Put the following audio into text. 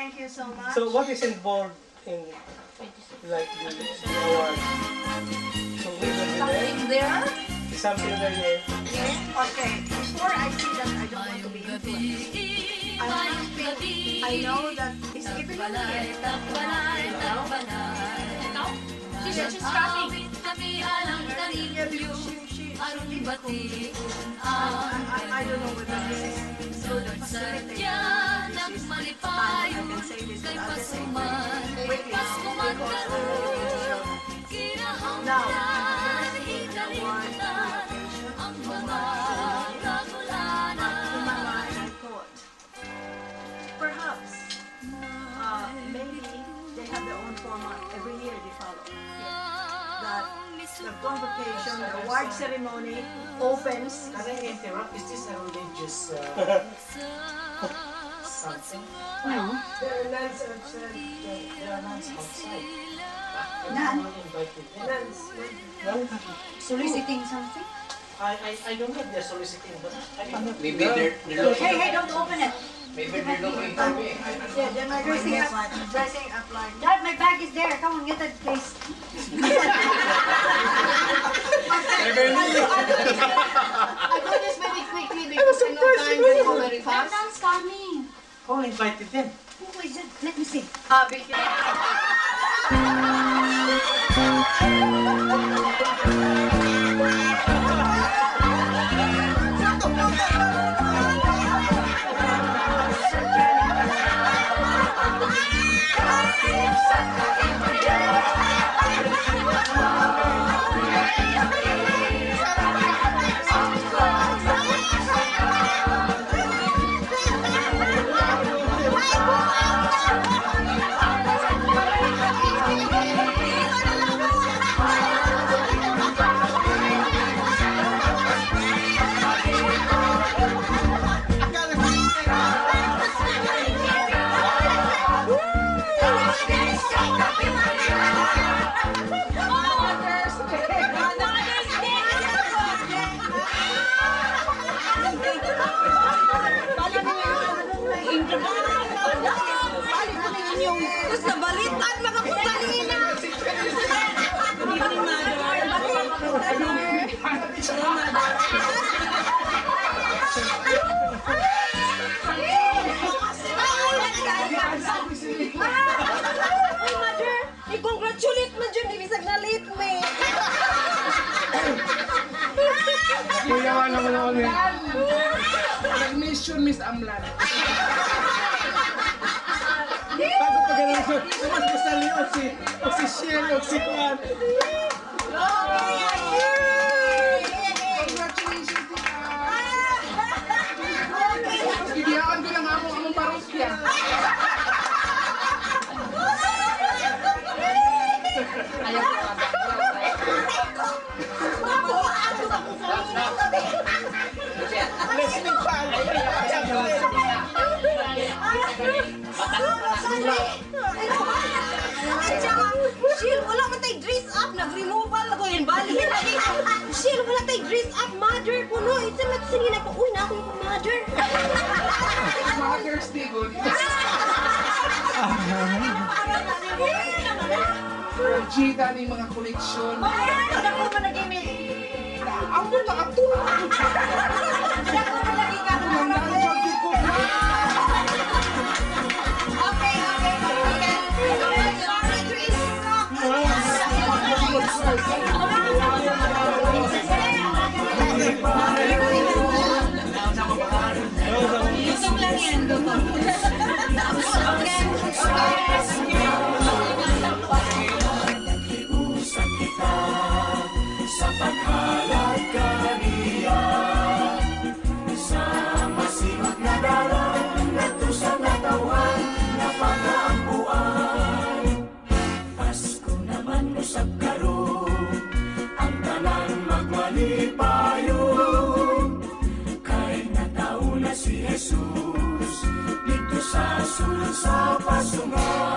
Thank you so much. So what is involved in like the award? So we will be Something there? something there, yeah. Yeah. Okay. Before I see that, I don't want to be influenced. I know that it's even here. She's just traffic. I don't know whether this is through the facility. I can say this without saying quickly because now, perhaps maybe they have their own format every year they follow. That the convocation, the award ceremony opens. Can I interrupt? Is this a religious something? No. There are nuns outside. There are nuns outside. Nun? Nuns. Soliciting something? I don't know if they're soliciting, but I mean, Maybe they're looking. Hey, don't open it. Maybe they're looking for me. I don't know. Yeah, they might dressing up like. Dad, my bag is there. Come on, get it, please. I do this very quickly because I know time will go very fast. Dad's coming. who invited them? Who is it? Let me see. I-congratulate mo dyan, ibisag na late me. Kuya, wala mo naman eh. Nag-mission, Miss Amlan. Bago pa ganun siya, mas masali o si Shell o si Kwan. Congratulations, Tita. Bibiyaan ko lang ako among parokya. Listening pa. Shil, wala man tayo dress up. Nag-removal ako yun. Balihin lagi. Shil, wala tayo dress up. Mother ko, no. Ito na sige na ko. Uy, na ako yung mother. Mother's Day, good. Gida ni mga koleksyon. Ay, ako man nag-email. Ang puta ka to. Ako man lagi ka. Okay. Gutom lang yan, gutom. Nakiusap kita sa paghalag kaniya sa masimag na dalang natusan na tawan na pag-aampuan. Pasko naman usap karon ang tanan magmalipayon kay natao na si Jesus dito sa sulod sa pasungan.